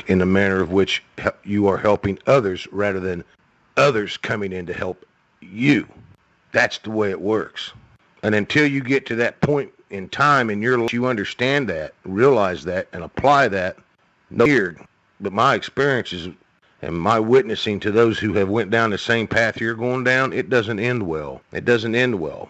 in the manner of which you are helping others rather than others coming in to help you. That's the way it works. And until you get to that point in time in your life, you understand that, realize that, and apply that. No weird, but my experiences and my witnessing to those who have went down the same path you're going down, it doesn't end well. It doesn't end well.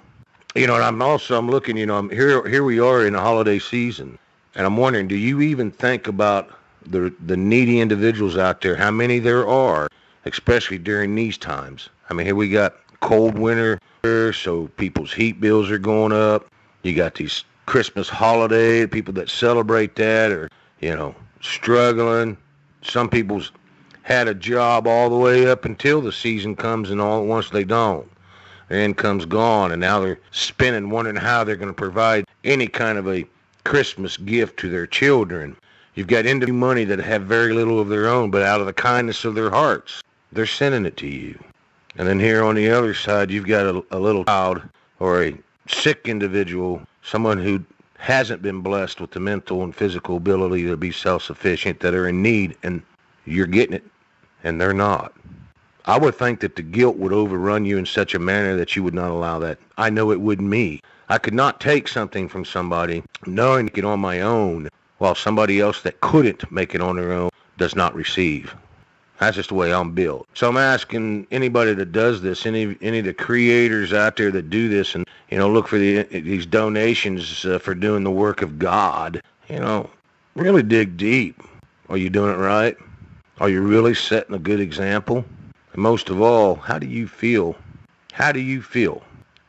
And I'm looking, I'm here we are in the holiday season, and I'm wondering, do you even think about the needy individuals out there, how many there are, especially during these times? I mean, here we got cold winter, so people's heat bills are going up. You got these Christmas holiday, people that celebrate that are, struggling. Some people's had a job all the way up until the season comes, and all at once they don't. Their income's gone, and now they're spinning, wondering how they're going to provide any kind of a Christmas gift to their children. You've got individual money that have very little of their own, but out of the kindness of their hearts, they're sending it to you. And then here on the other side, you've got a little child or a sick individual, someone who hasn't been blessed with the mental and physical ability to be self-sufficient, that are in need, and you're getting it, and they're not. I would think that the guilt would overrun you in such a manner that you would not allow that. I know it would me. I could not take something from somebody knowing it on my own, while somebody else that couldn't make it on their own does not receive. That's just the way I'm built. So I'm asking anybody that does this, any of the creators out there that do this, and look for these donations for doing the work of God. Really dig deep. Are you doing it right? Are you really setting a good example? And most of all, how do you feel? How do you feel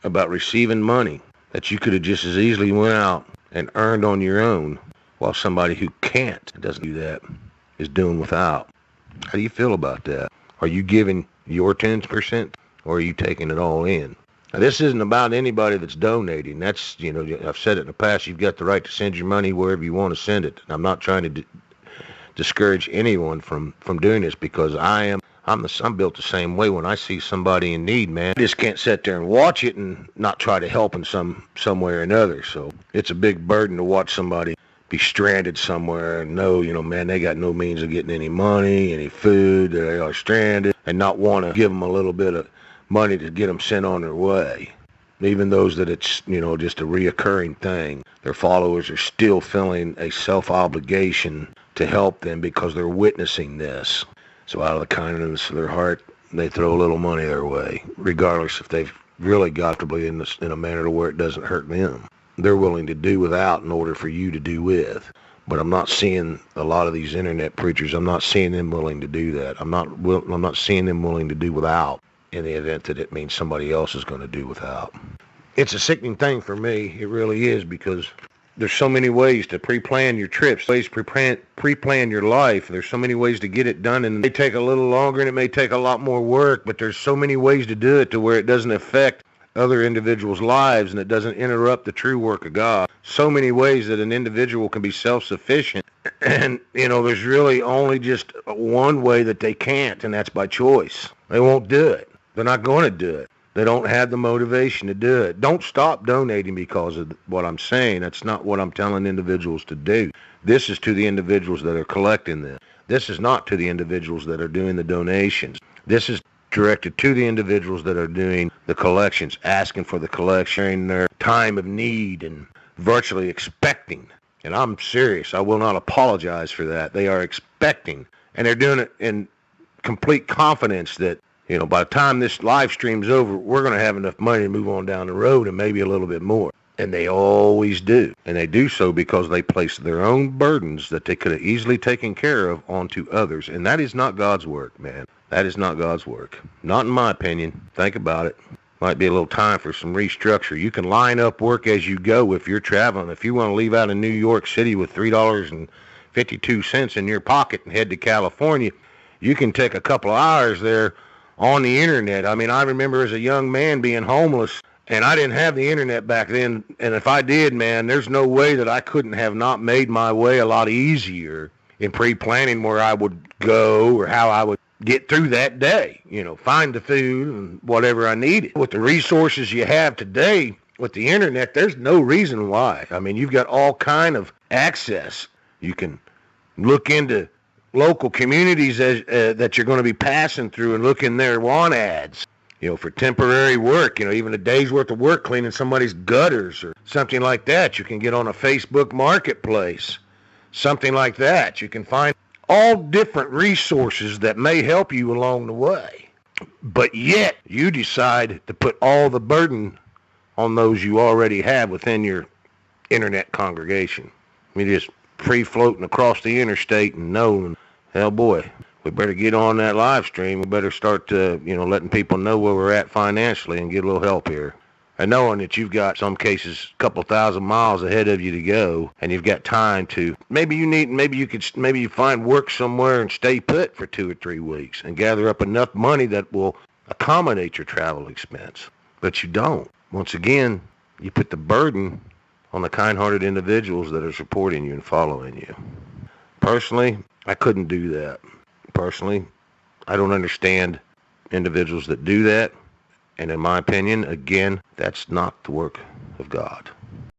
about receiving money that you could have just as easily went out and earned on your own, while somebody who can't, doesn't do that, is doing without? How do you feel about that? Are you giving your 10%, or are you taking it all in? Now, this isn't about anybody that's donating. That's, I've said it in the past, you've got the right to send your money wherever you want to send it. I'm not trying to discourage anyone from doing this, because I'm built the same way. When I see somebody in need, man, I just can't sit there and watch it and not try to help in some way or another. So it's a big burden to watch somebody be stranded somewhere and know, man, they got no means of getting any money, any food, they are stranded, and not want to give them a little bit of money to get them sent on their way. Even those that it's, just a reoccurring thing, their followers are still feeling a self-obligation to help them because they're witnessing this. So out of the kindness of their heart, they throw a little money their way, regardless if they've really got to be in a manner to where it doesn't hurt them. They're willing to do without in order for you to do with. But I'm not seeing a lot of these internet preachers, I'm not seeing them willing to do that. I'm not seeing them willing to do without in the event that it means somebody else is going to do without. It's a sickening thing for me. It really is, because there's so many ways to pre-plan your trips, ways to pre-plan your life. There's so many ways to get it done, and it may take a little longer and it may take a lot more work, but there's so many ways to do it to where it doesn't affect other individuals' lives and it doesn't interrupt the true work of God. So many ways that an individual can be self-sufficient, and there's really only just one way that they can't, and that's by choice. They won't do it. They're not going to do it. They don't have the motivation to do it. Don't stop donating because of what I'm saying. That's not what I'm telling individuals to do. This is to the individuals that are collecting this. This is not to the individuals that are doing the donations. This is directed to the individuals that are doing the collections, asking for the collection in their time of need and virtually expecting. And I'm serious. I will not apologize for that. They are expecting, and they're doing it in complete confidence that, by the time this live stream's over, we're going to have enough money to move on down the road and maybe a little bit more. And they always do. And they do so because they place their own burdens that they could have easily taken care of onto others. And that is not God's work, man. That is not God's work. Not in my opinion. Think about it. Might be a little time for some restructure. You can line up work as you go if you're traveling. If you want to leave out of New York City with $3.52 in your pocket and head to California, you can take a couple of hours there on the internet. I mean, I remember as a young man being homeless, and I didn't have the internet back then. And if I did, man, there's no way that I couldn't have not made my way a lot easier in pre-planning where I would go or how I would get through that day, find the food and whatever I needed. With the resources you have today with the internet, there's no reason why. I mean, you've got all kind of access. You can look into local communities that you're going to be passing through and looking their want ads, for temporary work, even a day's worth of work cleaning somebody's gutters or something like that. You can get on a Facebook marketplace, something like that. You can find all different resources that may help you along the way. But yet you decide to put all the burden on those you already have within your internet congregation. I mean, just free floating across the interstate and knowing, hell boy, we better get on that live stream. We better start letting people know where we're at financially and get a little help here. And knowing that you've got some cases a couple thousand miles ahead of you to go, and you've got time to, maybe you find work somewhere and stay put for 2 or 3 weeks and gather up enough money that will accommodate your travel expense. But you don't. Once again, you put the burden on the kind-hearted individuals that are supporting you and following you. Personally, I couldn't do that. Personally, I don't understand individuals that do that. And in my opinion, again, that's not the work of God.